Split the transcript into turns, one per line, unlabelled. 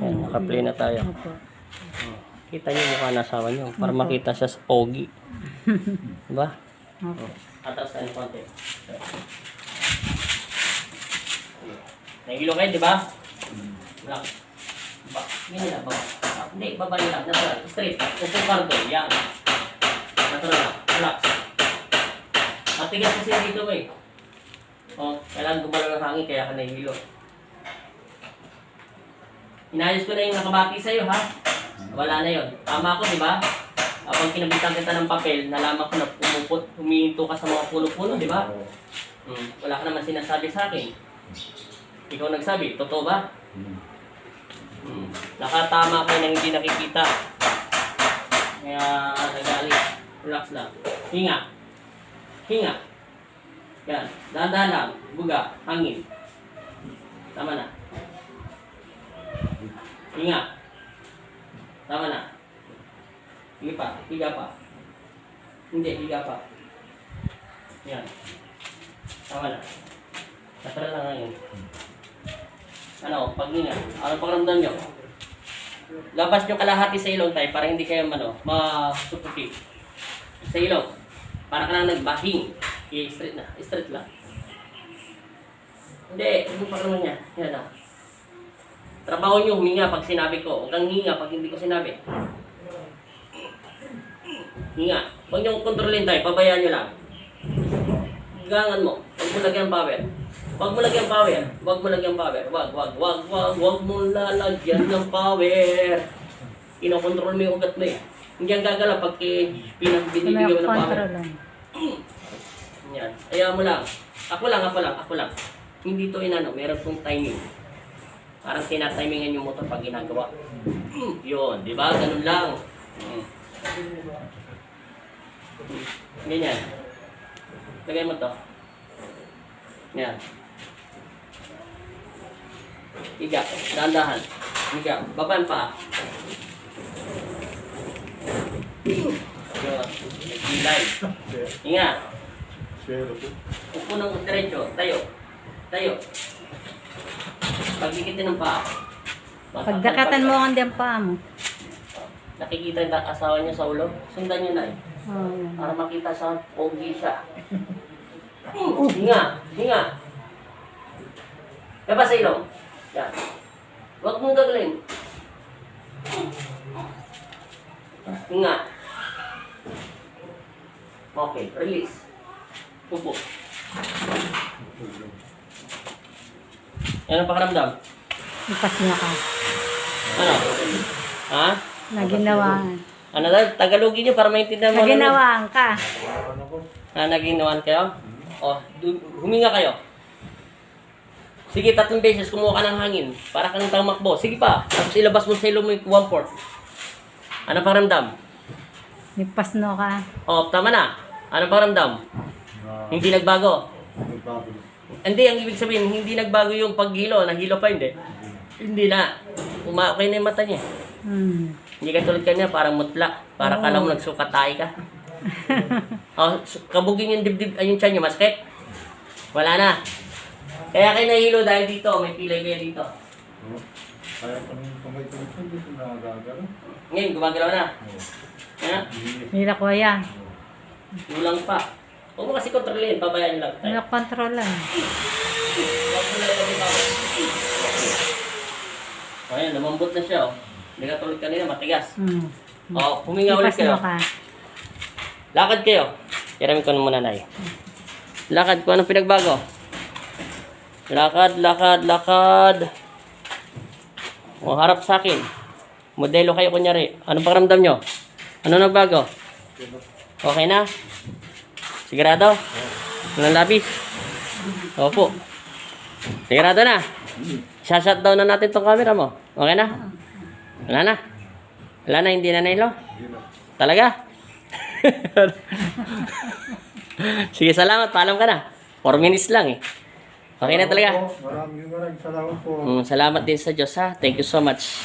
Yan, naka-play na tayo.
Opo.
Kita niyo mukha ng asawa niyo para makita siya sa pogi. Diba?
Opo.
Atas tayo konti. Nahilo kayo, di ba? Relax. Hindi na, baba. Hindi, baba nila. Natural. Straight. Upo karto. Yan. Natural na. Relax. Matigas kasi dito mo eh. O, kailangan gumalaw ng hangin kaya ka nahihilo. Inayos ko na yung nakabati sa'yo, ha? Wala na yon. Tama ako, di ba? Kapag kinabitan kita ng papel, nalaman ko na humihinto ka sa mga puno-puno, di ba? Wala ka naman sinasabi sa akin. Ikaw nagsabi, totoo ba? Nakatama kayo nang hindi nakikita. Kaya nagalit. Relax lang. Hinga. Hinga. Yan. Dahan-dahan lang. Buga. Hangin. Tama na. Hinga. Tama na. Sige pa. Higa pa. Hindi. Higa pa. Yan. Tama na. Natural lang ngayon. Ano, paghinga. Ano pakiramdam nyo? Labas nyo kalahati sa ilong tayo para hindi kayo ma-suffocate. Sa ilong. Para ka lang nagbahing. Straight na. Straight lang. Hindi. Hindi pakiramdam niya. Yan na. Trabaho nyo, huminga pag sinabi ko. Huwag kang hinga pag hindi ko sinabi. Hinga. Huwag nyo kontrolin tayo. Pabayaan nyo lang. Higangan mo. Huwag mo lagyan power. Huwag mo lagyan power. Huwag mo lagyan power. Huwag mo lalagyan ng power. Kinokontrol mo yung ugat mo eh. Hindi ang gagala pag binibigyan mo ng power. Yan. Ayaw mo lang. Ako lang. Hindi to inano. Meron pong timing. Parang tinatimingan yung motor pag ginagawa. Yun. Diba? Ganun lang. Ganyan. Lagay mo to. Yan. Higa. Dahan-dahan. Higa. Baban pa. Yun. Nagilay. Hinga. Upo ng diretso. Tayo. Pagdikitin ng paa.
Pagdakatan mo ang paa mo.
Nakikita yung asawa niya sa ulo. Sundan niyo na eh. Para makita sa pogi siya. Hinga. Labas sa ilong. Yan. Huwag mong gagalin. Hinga. Okay, release. Upo. Yan ang pakiramdam.
Ipas niya ka.
Ano? Ha?
Naginawaan.
Ano daw? Tagalogin niyo para maintindihan mo.
Naginawaan ka.
Naginawaan kayo? O, huminga kayo. Sige, 3 beses kumuha ka ng hangin. Para ka nang tamakbo. Sige pa. Tapos ilabas mo sa ilong mo yung 1/4. Ano pakiramdam?
Ipas no ka.
O, tama na. Ano pakiramdam? Hindi nagbago. Hindi, ang ibig sabihin, hindi nagbago yung paghilo. Nahilo pa, hindi. Hindi na. Okay na yung mata niya. Hindi ka tulad kanya, parang mutla. Para kala mo nagsukatay ka. Kabugin yung dibdib, yung tiyan niya, masakit. Wala na. Kaya kayo nahilo dahil dito, may pilay kayo dito.
Kaya pag-may tumitong dito na gagano.
Ngayon, gumagalaw na.
Hila ko yan.
Kulang pa. Huwag mo kasi kontrolin, pabayaan nyo lang.
Hila control lang.
Huwag mo lang yung bawal. Ayan, lumambot na siya. Hindi ka tulad kanina, matigas. Huminga ulit
Ipas
kayo.
no ka.
Lakad kayo. Tiramin ko muna na eh. Lakad ko. Anong pinagbago? Lakad. O, harap sa akin. Modelo kayo kunyari. Anong pakiramdam nyo? Ano nagbago? Okay na? Sigurado? Walang labis? Opo. Sigurado na? Shutdown na natin tong camera mo. Okay na? Wala na? Wala na, hindi na nailo? Talaga? Sige, salamat. Paalam ka na. 4 minutes lang eh. Okay na talaga.
Maraming salamat po.
Salamat din sa Diyos ha. Thank you so much.